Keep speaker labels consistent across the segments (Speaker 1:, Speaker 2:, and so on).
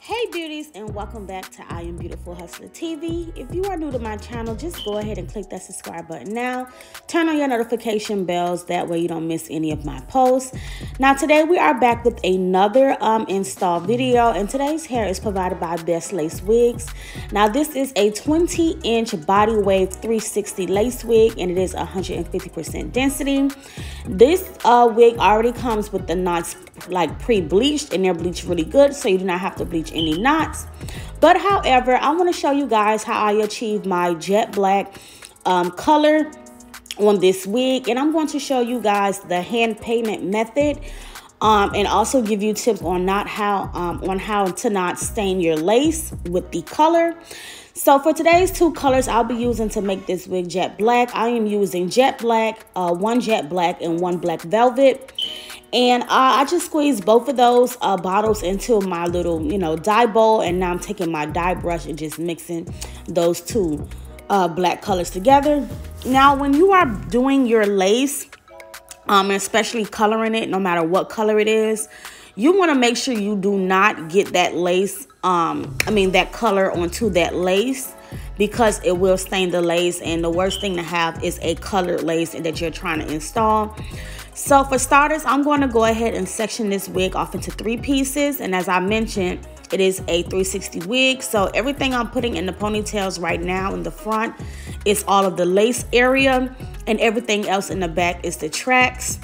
Speaker 1: Hey beauties, and welcome back to IAmBeautifulHustler TV. If you are new to my channel, just go ahead and click that subscribe button now. Turn on your notification bells, that way you don't miss any of my posts. Now today we are back with another install video, and today's hair is provided by BestLaceWigs. Now this is a 20-inch body wave 360 lace wig, and it is 150% density. This wig already comes with the knots like pre-bleached, and they're bleached really good, so you do not have to bleach any knots. But however, I want to show you guys how I achieve my jet black color on this wig, and I'm going to show you guys the hand payment method, and also give you tips on how to not stain your lace with the color. So for today's two colors I'll be using to make this wig jet black, I am using jet black, one jet black and one black velvet. And I just squeezed both of those bottles into my little, dye bowl. And now I'm taking my dye brush and just mixing those two black colors together. Now, when you are doing your lace, especially coloring it, no matter what color it is, you want to make sure you do not get that lace, that color onto that lace, because it will stain the lace. And the worst thing to have is a colored lace that you're trying to install. So for starters, I'm going to go ahead and section this wig off into 3 pieces. And as I mentioned, it is a 360 wig. So everything I'm putting in the ponytails right now in the front is all of the lace area, and everything else in the back is the tracks.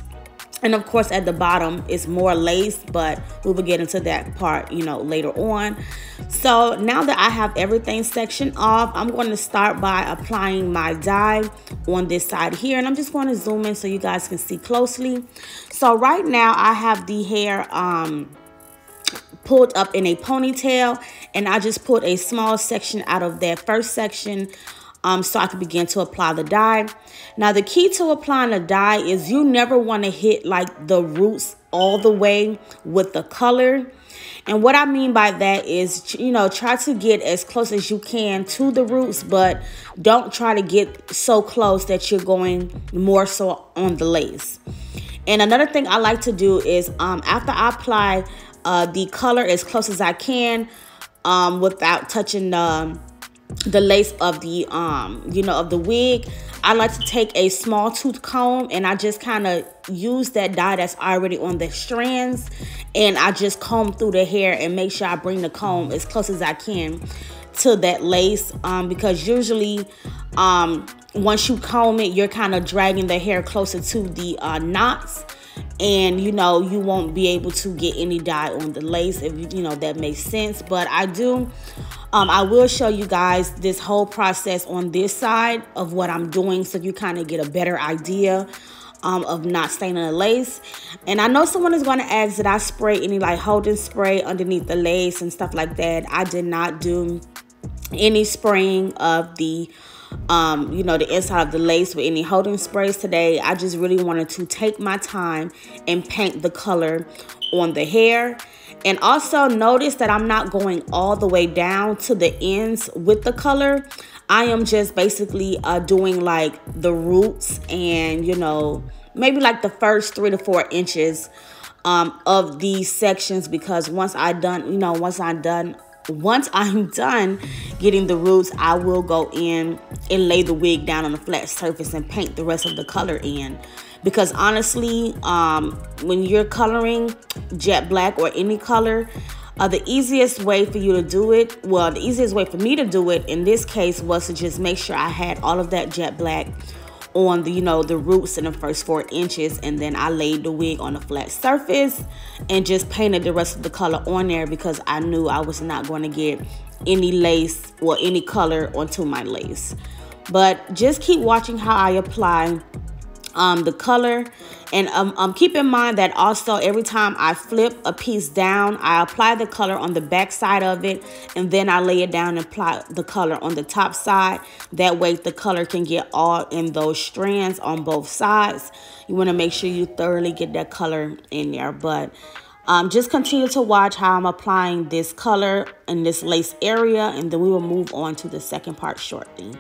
Speaker 1: And of course at the bottom is more lace, but we will get into that part, later on. So now that I have everything sectioned off, I'm going to start by applying my dye on this side here. And I'm just going to zoom in so you guys can see closely. So right now I have the hair pulled up in a ponytail, and I just pulled a small section out of that first section so I can begin to apply the dye. Now the key to applying the dye is you never want to hit like the roots all the way with the color. And what I mean by that is, try to get as close as you can to the roots, but don't try to get so close that you're going more so on the lace. And another thing I like to do is after I apply the color as close as I can without touching the lace of the of the wig, I like to take a small tooth comb, and I just kind of use that dye that's already on the strands, and I just comb through the hair and make sure I bring the comb as close as I can to that lace, because usually once you comb it, you're kind of dragging the hair closer to the knots, and you won't be able to get any dye on the lace, if that makes sense. But I will show you guys this whole process on this side of what I'm doing, so you kind of get a better idea of not staining the lace. And I know someone is going to ask, did I spray any like holding spray underneath the lace and stuff like that? I did not do any spraying of the the inside of the lace with any holding sprays today. I just really wanted to take my time and paint the color on the hair. And also notice that I'm not going all the way down to the ends with the color. I am just basically doing like the roots and, maybe like the first 3 to 4 inches of these sections, because once I'm done getting the roots, I will go in and lay the wig down on a flat surface and paint the rest of the color in. Because honestly, when you're coloring jet black or any color, the easiest way for you to do it, well, the easiest way for me to do it in this case was to just make sure I had all of that jet black on the, the roots in the first 4 inches, and then I laid the wig on a flat surface and just painted the rest of the color on there, because I knew I was not going to get any lace or any color onto my lace. But just keep watching how I apply the color. And keep in mind that also every time I flip a piece down, I apply the color on the back side of it, and then I lay it down and apply the color on the top side. That way the color can get all in those strands on both sides. You want to make sure you thoroughly get that color in there. But just continue to watch how I'm applying this color in this lace area, and then we will move on to the second part shortly.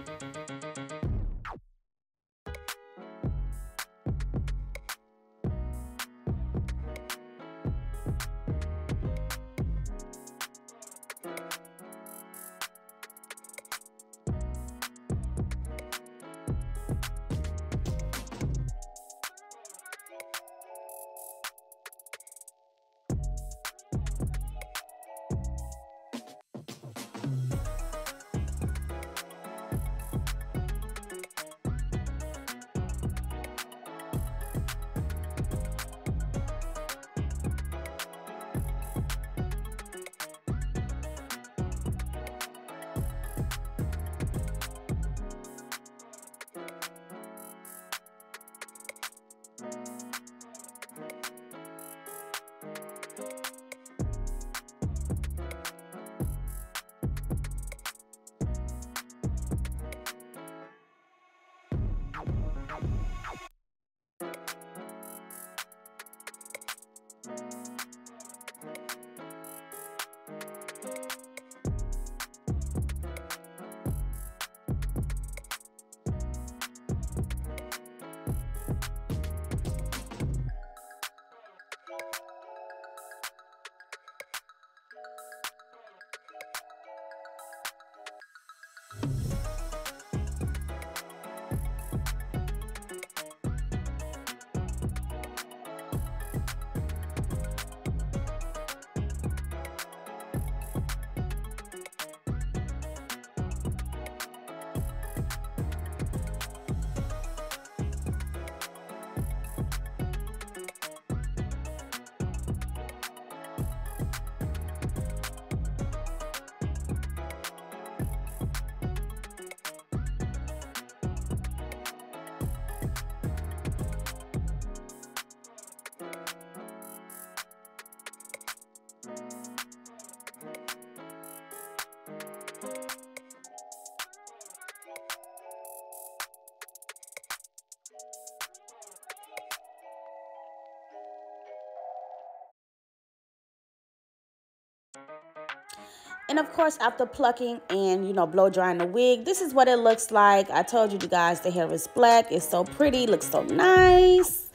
Speaker 1: And of course, after plucking and, you know, blow drying the wig, this is what it looks like. I told you guys the hair is black. It's so pretty, looks so nice.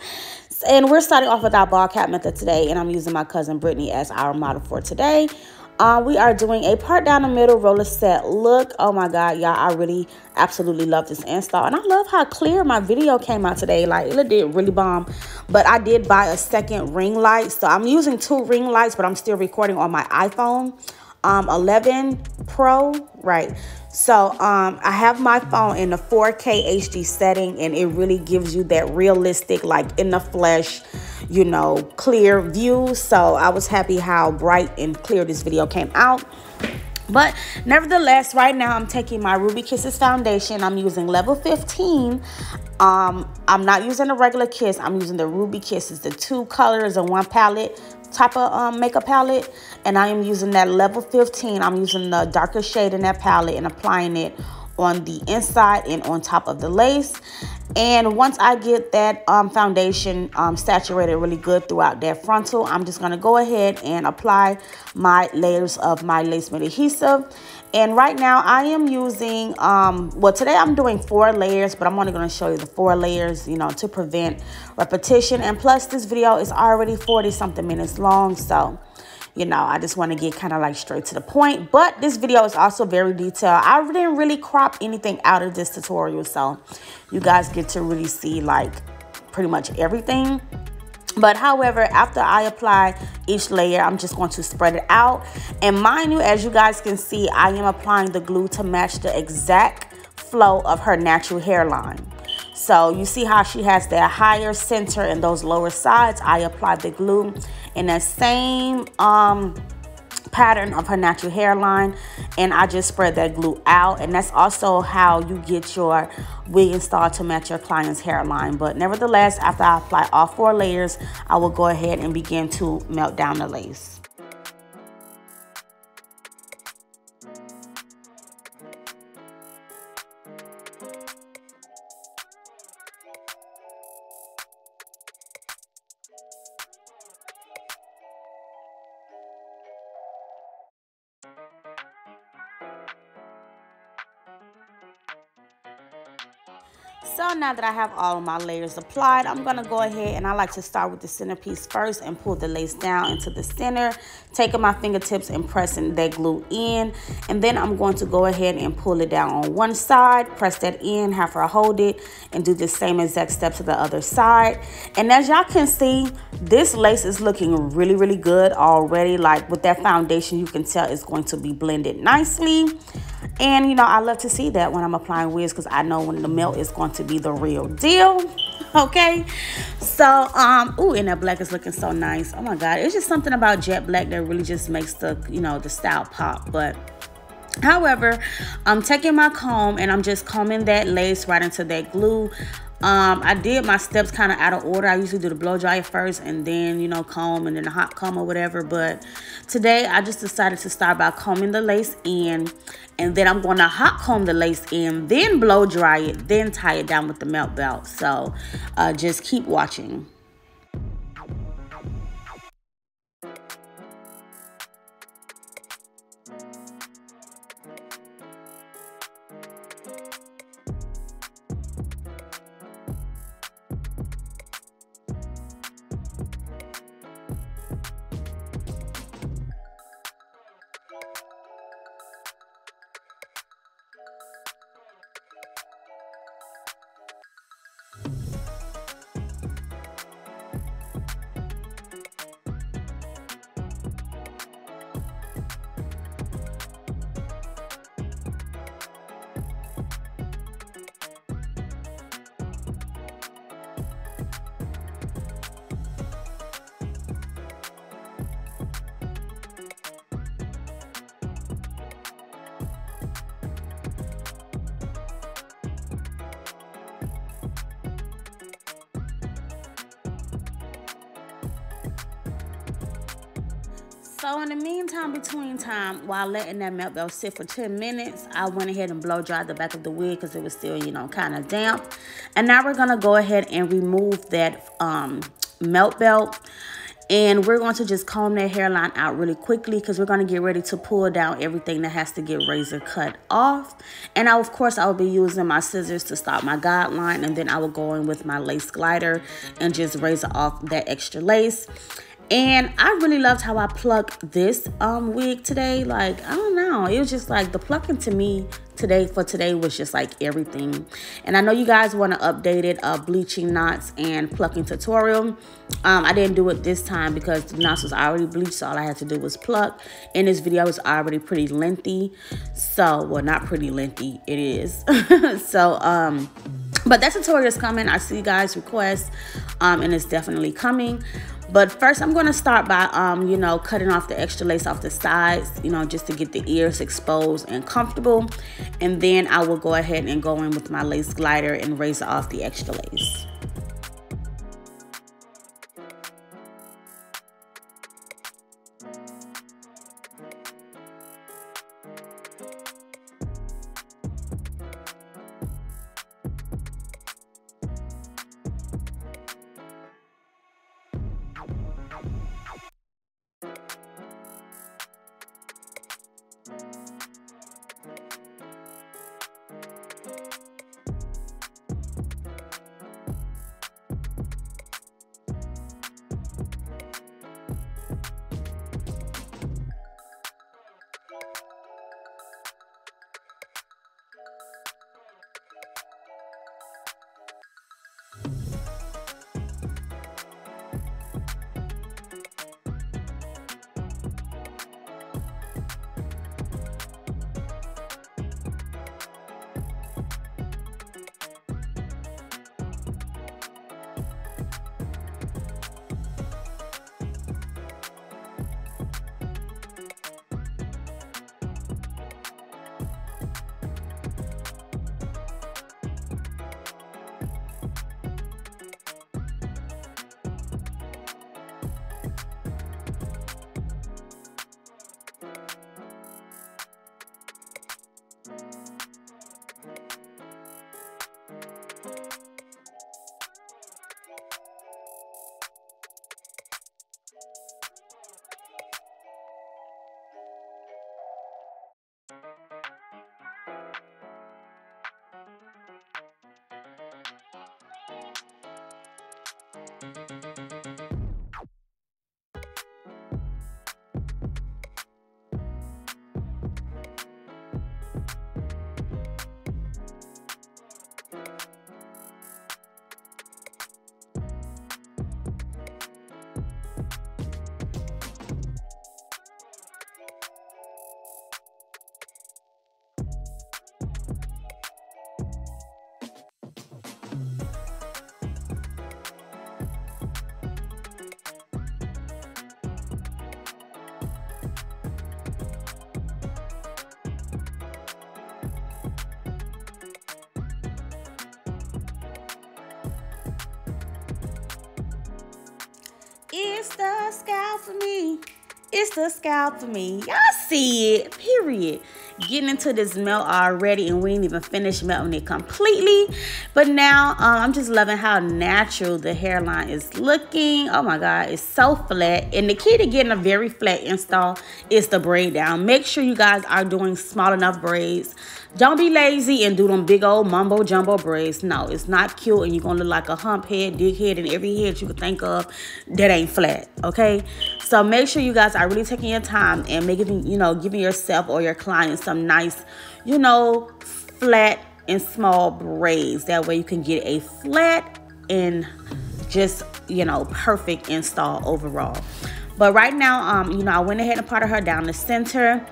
Speaker 1: And we're starting off with our ball cap method today, and I'm using my cousin Brittany as our model for today. We are doing a part down the middle roller set look. Oh my God, y'all, I really absolutely love this install. And I love how clear my video came out today. Like, it did really bomb. But I did buy a second ring light. So I'm using 2 ring lights, but I'm still recording on my iPhone 11 Pro, right? So I have my phone in the 4K HD setting, and it really gives you that realistic, like in the flesh, you know, clear view. So I was happy how bright and clear this video came out. But nevertheless, right now I'm taking my Ruby Kisses foundation. I'm using level 15. I'm not using the regular Kiss. I'm using the Ruby Kisses, the 2 colors in 1 palette type of makeup palette, and I am using that level 15. I'm using the darker shade in that palette and applying it on the inside and on top of the lace. And once I get that foundation saturated really good throughout that frontal, I'm just going to go ahead and apply my layers of my lace adhesive. And right now I am using, well, today I'm doing 4 layers, but I'm only going to show you the 4 layers, you know, to prevent repetition. And plus this video is already 40-something minutes long, so, you know, I just want to get kind of like straight to the point. But this video is also very detailed. I didn't really crop anything out of this tutorial, so you guys get to really see like pretty much everything. But however, after I apply each layer, I'm just going to spread it out. And mind you, as you guys can see, I am applying the glue to match the exact flow of her natural hairline. So you see how she has that higher center and those lower sides. I applied the glue in that same pattern of her natural hairline, and I just spread that glue out. And that's also how you get your wig installed to match your client's hairline. But nevertheless, after I apply all 4 layers, I will go ahead and begin to melt down the lace. So now that I have all of my layers applied, I'm going to go ahead and I like to start with the centerpiece first and pull the lace down into the center, taking my fingertips and pressing that glue in. And then I'm going to go ahead and pull it down on one side, press that in, have her hold it, and do the same exact step to the other side. And as y'all can see, this lace is looking really, really good already. Like with that foundation, you can tell it's going to be blended nicely. And you know, I love to see that when I'm applying wigs, because I know when the melt is going to be the real deal. Okay, so ooh, and that black is looking so nice. Oh my god, it's just something about jet black that really just makes the, you know, the style pop. But however, I'm taking my comb and I'm just combing that lace right into that glue. I did my steps kind of out of order. I usually do the blow dryer first and then, you know, comb and then the hot comb or whatever. But today I just decided to start by combing the lace in, and then I'm going to hot comb the lace in, then blow dry it, then tie it down with the melt belt. So just keep watching. So in the meantime, between time, while letting that melt belt sit for 10 minutes, I went ahead and blow dried the back of the wig because it was still, you know, kind of damp. And now we're going to go ahead and remove that melt belt. And we're going to just comb that hairline out really quickly because we're going to get ready to pull down everything that has to get razor cut off. And of course, I will be using my scissors to stop my guideline. And then I will go in with my lace glider and just razor off that extra lace. And I really loved how I plucked this wig today. Like, I don't know, it was just like the plucking to me today was just like everything. And I know you guys want an updated bleaching knots and plucking tutorial. I didn't do it this time because the knots was already bleached, so all I had to do was pluck. And this video was already pretty lengthy, so well, not pretty lengthy, it is. So but that tutorial is coming. I see you guys request, and it's definitely coming. But first, I'm going to start by, you know, cutting off the extra lace off the sides, you know, just to get the ears exposed and comfortable. And then I will go ahead and go in with my lace glider and razor off the extra lace. It's the scalp for me. It's the scalp for me. Y'all see it, period. Getting into this melt already, and we ain't even finished melting it completely. But now I'm just loving how natural the hairline is looking. Oh my God, it's so flat. And the key to getting a very flat install is the braid down. Make sure you guys are doing small enough braids. Don't be lazy and do them big old mumbo jumbo braids. No, it's not cute, and you're gonna look like a hump head, dig head, and every head you can think of that ain't flat. Okay, so make sure you guys are really taking your time and making, giving yourself or your client some nice, flat and small braids. That way you can get a flat and just, perfect install overall. But right now, I went ahead and parted her down the center.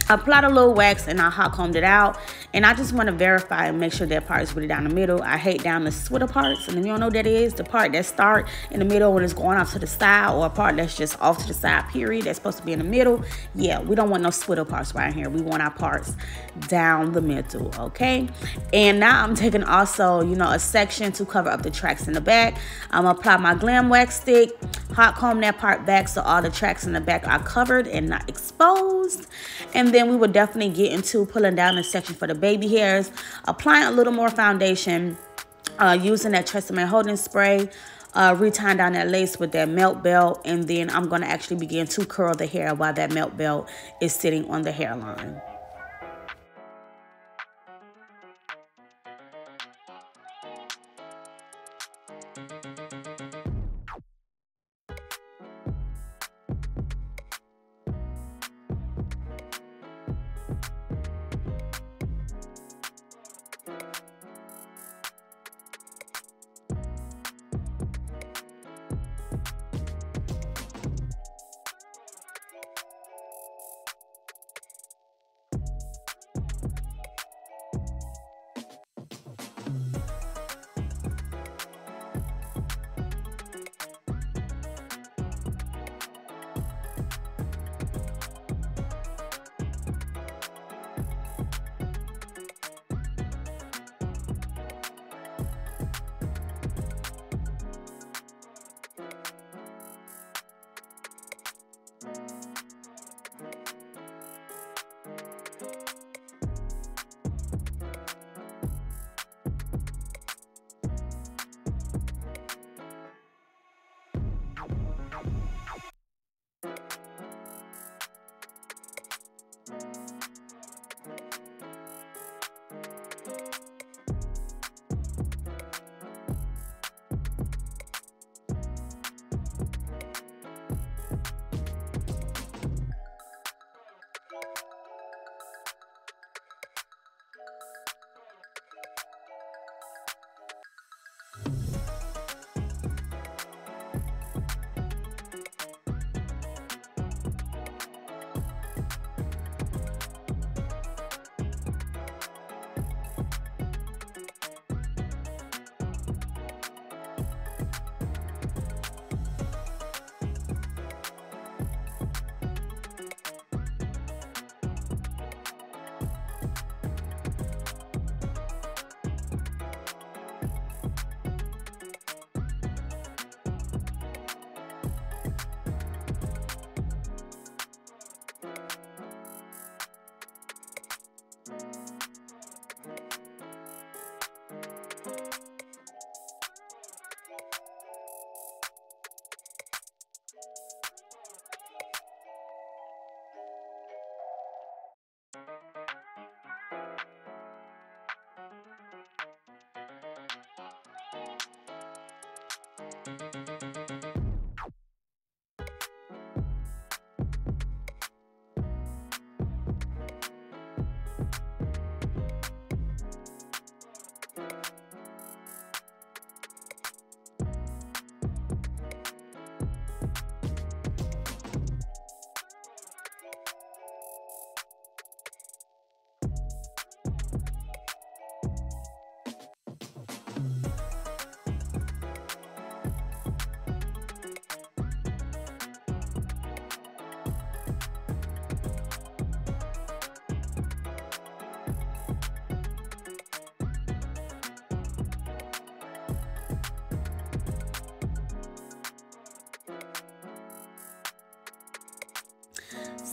Speaker 1: I applied a little wax and I hot combed it out, and I just want to verify and make sure that part is really down the middle. I hate down the switter parts, and if you don't know what that is, the part that start in the middle when it's going off to the side, or a part that's just off to the side, period, that's supposed to be in the middle. Yeah, we don't want no switter parts right here. We want our parts down the middle, okay? And now I'm taking also, a section to cover up the tracks in the back. I'm gonna apply my glam wax stick, hot comb that part back so all the tracks in the back are covered and not exposed. And then we will definitely get into pulling down the section for the baby hairs, applying a little more foundation, using that Tresemme holding spray, retying down that lace with that melt belt, and then I'm going to actually begin to curl the hair while that melt belt is sitting on the hairline.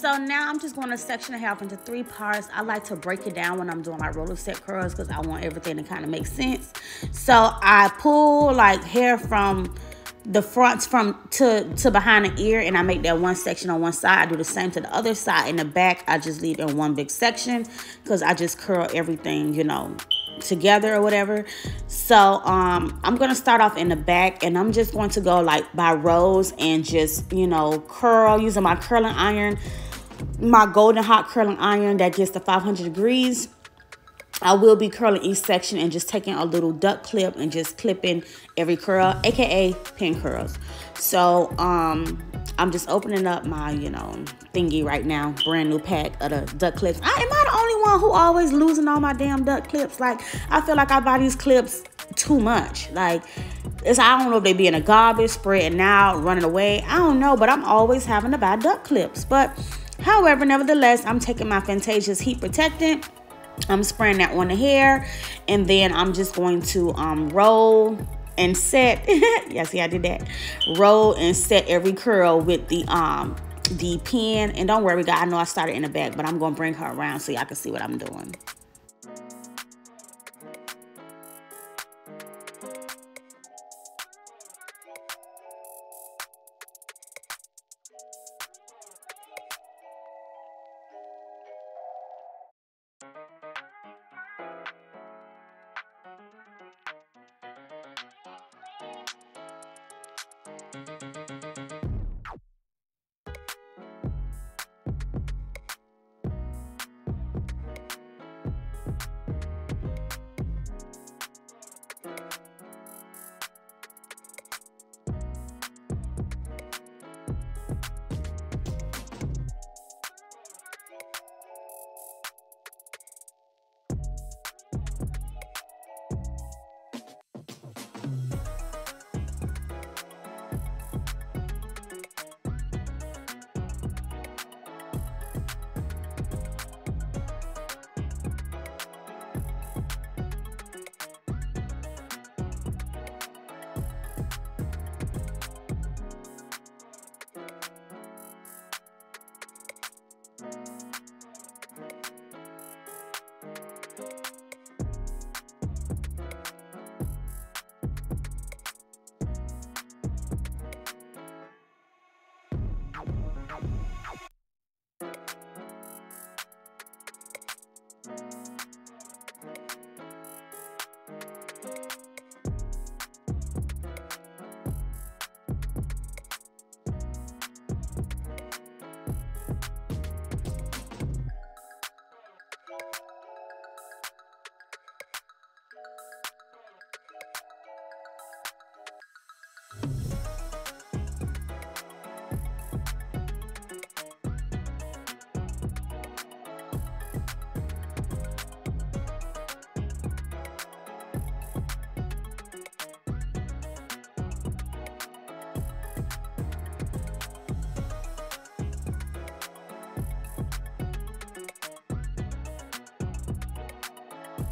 Speaker 1: So now I'm just going to section it half into 3 parts. I like to break it down when I'm doing my roller set curls because I want everything to kind of make sense. So I pull like hair from the fronts to behind the ear, and I make that one section on one side. I do the same to the other side. In the back, I just leave in one big section because I just curl everything, you know, together or whatever. So I'm gonna start off in the back, and I'm just going to go like by rows and just, you know, curl using my curling iron, my golden hot curling iron that gets to 500 degrees. I will be curling each section and just taking a little duck clip and just clipping every curl, aka pin curls. So I'm just opening up my, you know, thingy right now, brand new pack of the duck clips. Am I the only one who always losing all my damn duck clips? Like, I feel like I buy these clips too much. Like, I don't know if they be in a garbage, spreading out, running away. I don't know, but I'm always having to buy duck clips. But however, nevertheless, I'm taking my Fantasia's heat protectant. I'm spraying that on the hair, and then I'm just going to roll and set. Yeah, see, I did that. Roll and set every curl with the pin. And don't worry, guys, I know I started in the back, but I'm gonna bring her around so y'all can see what I'm doing.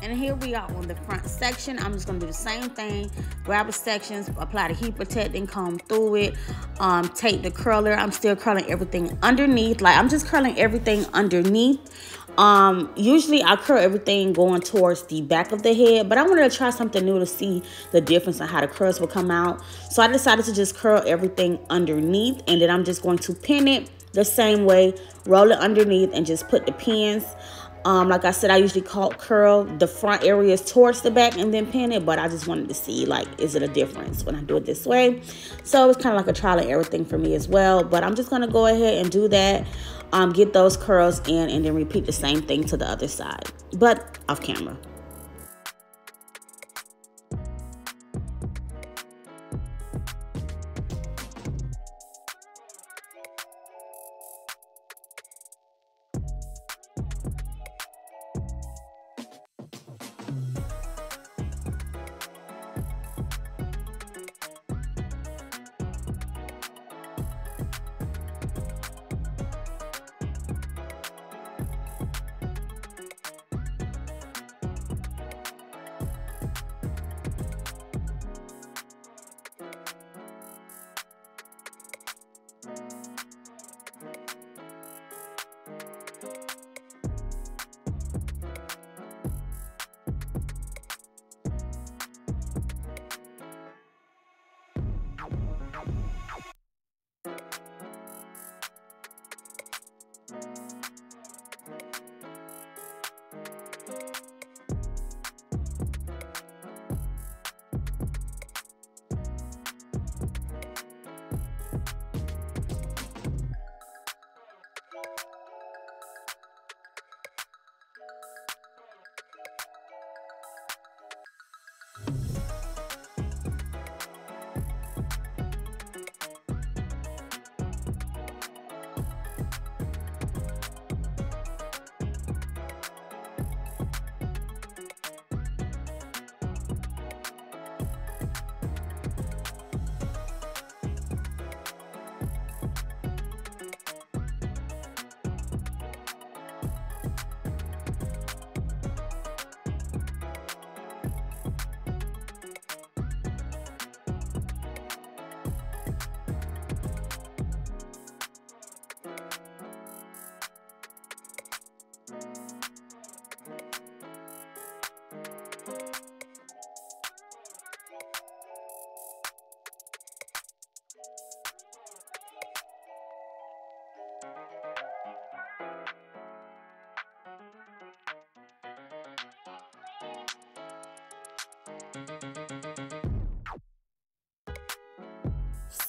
Speaker 1: And here we are on the front section. I'm just gonna do the same thing. Grab the sections, apply the heat protectant, comb through it, take the curler. I'm still curling everything underneath. Like, I'm just curling everything underneath. Usually I curl everything going towards the back of the head, but I wanted to try something new to see the difference in how the curls will come out. So I decided to just curl everything underneath, and then I'm just going to pin it the same way, roll it underneath, and just put the pins. Like I said, I usually curl the front areas towards the back and then pin it, but I just wanted to see, like, is it a difference when I do it this way? So it's kind of like a trial and everything for me as well, but I'm just going to go ahead and do that, get those curls in, and then repeat the same thing to the other side, but off camera.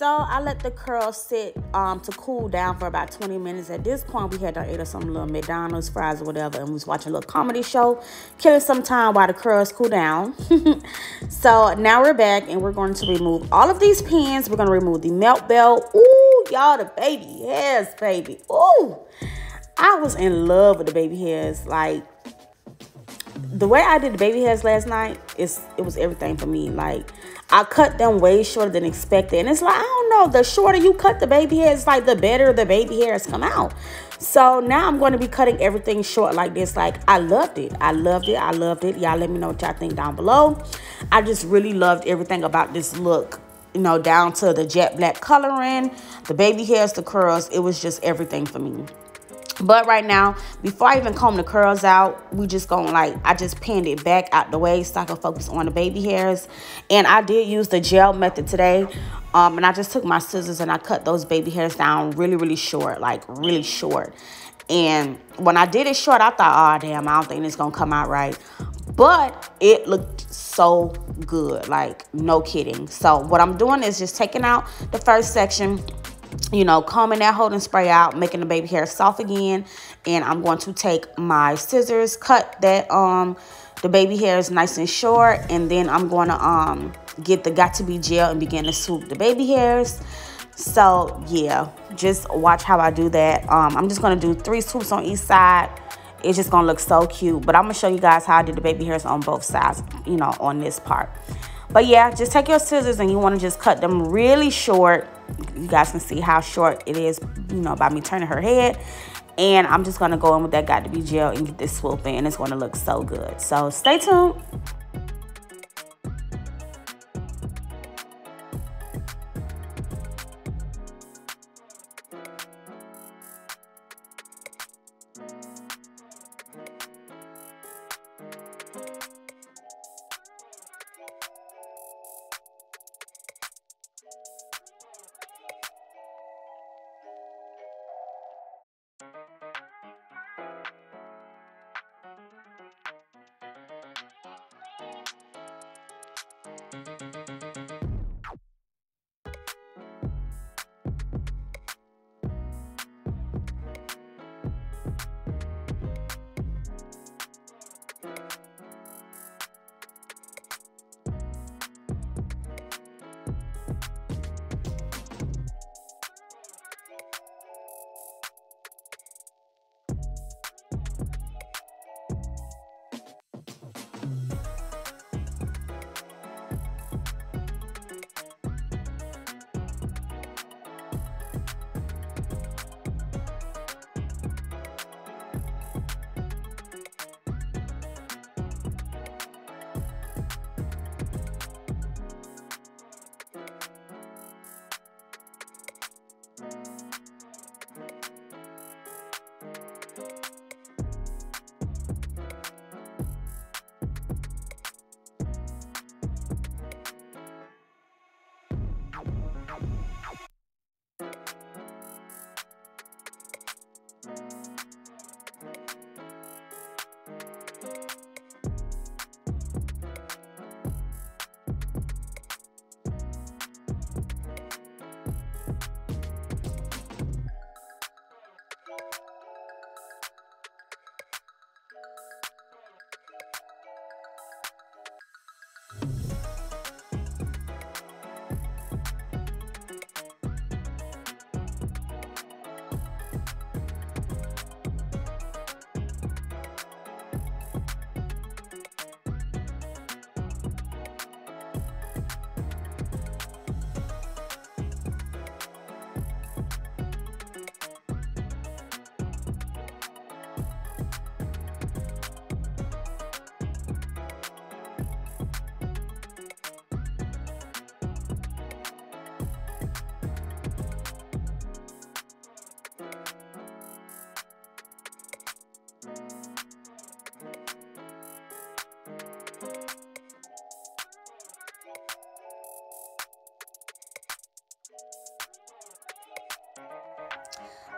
Speaker 1: So I let the curls sit to cool down for about 20 minutes. At this point, we had to eat some little McDonald's fries or whatever, and we was watching a little comedy show, killing some time while the curls cool down. So now we're back, and we're going to remove all of these pins. We're going to remove the melt belt. Ooh, y'all, the baby hairs, baby. Ooh, I was in love with the baby hairs. Like, the way I did the baby hairs last night, it was everything for me. Like, I cut them way shorter than expected. And it's like, I don't know, the shorter you cut the baby hairs, like, the better the baby hairs come out. So now I'm going to be cutting everything short like this. Like, I loved it. I loved it. I loved it. Y'all let me know what y'all think down below. I just really loved everything about this look. You know, down to the jet black coloring, the baby hairs, the curls. It was just everything for me. But right now, before I even comb the curls out, we just going like, I just pinned it back out the way so I can focus on the baby hairs. And I did use the gel method today. And I just took my scissors and I cut those baby hairs down really, really short, like really short. And when I did it short, I thought, oh, damn, I don't think it's going to come out right. But it looked so good, like no kidding. So what I'm doing is just taking out the first section, you know, combing that holding spray out, making the baby hair soft again. And I'm going to take my scissors, cut that the baby hairs nice and short, and then I'm going to get the Got To Be gel and begin to swoop the baby hairs. So yeah, just watch how I do that. I'm just going to do 3 swoops on each side. It's just going to look so cute. But I'm going to show you guys how I did the baby hairs on both sides, you know, on this part. But yeah, just take your scissors and you want to just cut them really short. You guys can see how short it is, you know, by me turning her head. And I'm just going to go in with that Got To Be gel and get this swoop in. It's going to look so good. So stay tuned.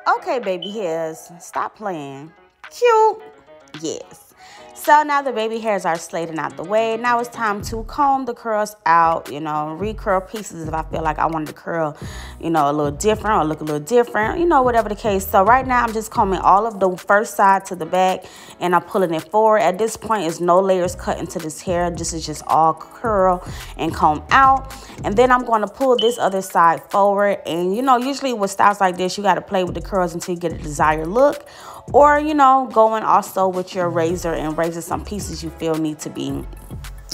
Speaker 1: Okay, baby hairs, stop playing. Cute. Yes. So now the baby hairs are slated out the way. Now it's time to comb the curls out, you know, recurl pieces if I feel like I wanted to curl, you know, a little different or look a little different, you know, whatever the case. So right now I'm just combing all of the first side to the back and I'm pulling it forward. At this point, there's no layers cut into this hair. This is just all curl and comb out. And then I'm going to pull this other side forward. And, you know, usually with styles like this, you got to play with the curls until you get a desired look. Or, you know, going also with your razor and razor some pieces you feel need to be,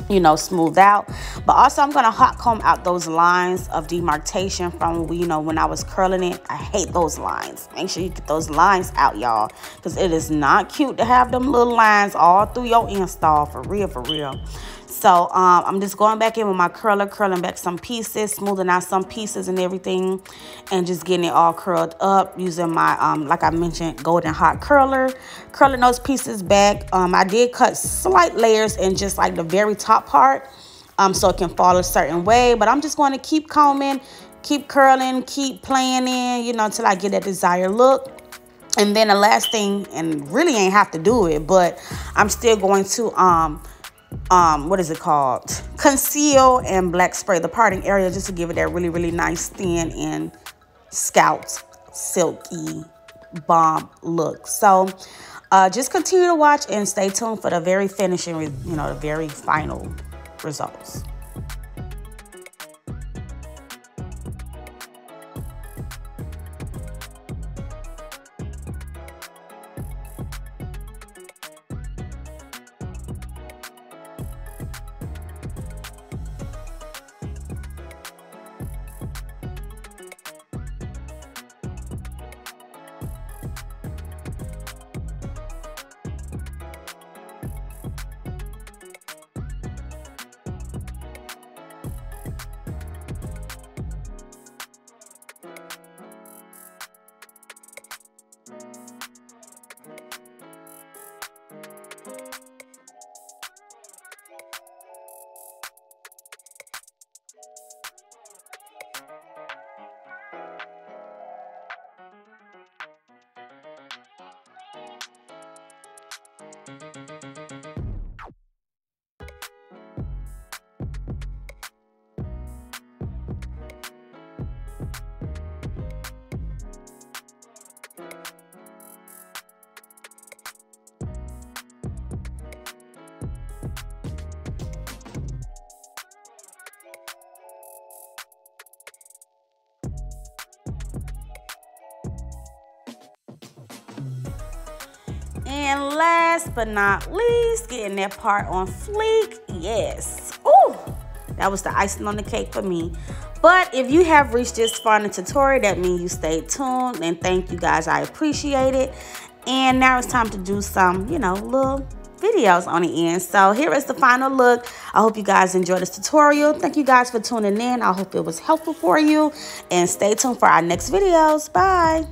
Speaker 1: you know, smoothed out. But also I'm going to hot comb out those lines of demarcation from, you know, when I was curling it. I hate those lines. Make sure you get those lines out, y'all, because it is not cute to have them little lines all through your install, for real, for real. So I'm just going back in with my curler, curling back some pieces, smoothing out some pieces and everything, and just getting it all curled up using my, like I mentioned, golden hot curler, curling those pieces back. I did cut slight layers in just like the very top part, so it can fall a certain way. But I'm just going to keep combing, keep curling, keep playing in, you know, until I get that desired look. And then the last thing, and really ain't have to do it, but I'm still going to what is it called, conceal and black spray the parting area, just to give it that really, really nice thin and scalped silky bomb look. So just continue to watch and stay tuned for the very finishing, you know, the very final results. And last but not least, getting that part on fleek. Yes. Ooh, that was the icing on the cake for me. But if you have reached this far in the tutorial, that means you stayed tuned. And thank you guys. I appreciate it. And now it's time to do some, you know, little videos on the end. So here is the final look. I hope you guys enjoyed this tutorial. Thank you guys for tuning in. I hope it was helpful for you. And stay tuned for our next videos. Bye.